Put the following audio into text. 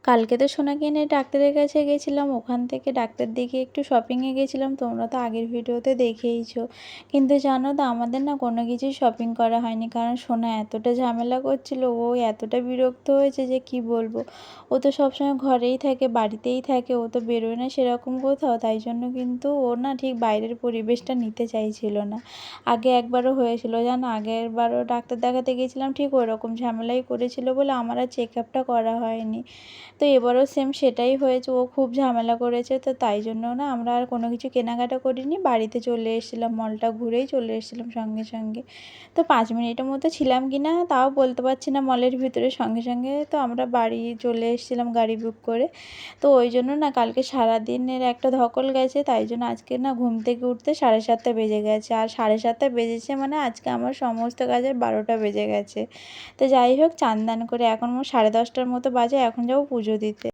কালকে তো সোনাকে নিয়ে ডাক্তারের কাছে গেছিলাম, ওখান থেকে ডাক্তার দেখিয়ে একটু শপিংয়ে গেছিলাম। তোমরা তো আগের ভিডিওতে দেখেইছো। কিন্তু জানো তো আমাদের না কোনো কিছুই শপিং করা হয়নি, কারণ সোনা এতটা ঝামেলা করছিল, ও এতটা বিরক্ত হয়েছে যে কি বলবো। ও তো সবসময় ঘরেই থাকে, বাড়িতেই থাকে, ও তো বেরোয় না সেরকম কোথাও। তাই জন্য কিন্তু ও না ঠিক বাইরের পরিবেশটা নিতে চাইছিল না। আগে একবারও হয়েছিল জানো, আগেরবারও ডাক্তার দেখাতে গেছিলাম, ঠিক ওরকম ঝামেলাই করেছিল বলে আমার আর চেক আপটা করা হয়নি। তো এবারও সেম সেটাই হয়েছে, ও খুব ঝামেলা করেছে। তো তাই জন্য না আমরা আর কোনো কিছু কেনাকাটা করিনি, বাড়িতে চলে এসেছিলাম, মলটা ঘুরেই চলে এসেছিলাম সঙ্গে সঙ্গে। তো 5 মিনিটের মতো ছিলাম কি না তাও বলতে পারছি না মলের ভিতরে, সঙ্গে সঙ্গে তো আমরা বাড়ি চলে এসেছিলাম গাড়ি বুক করে। তো ওই জন্য না কালকে সারাদিনের একটা ধকল গেছে, তাই জন্য আজকে না ঘুম থেকে উঠতে 7:30 বেজে গেছে। আর 7:30 বেজেছে মানে আজকে আমার সমস্ত কাজের 12টা বেজে গেছে। তো যাই হোক, চান দান করে এখন মোট 10:30টার মতো বাজে, এখন যাবো পুজো দিতে।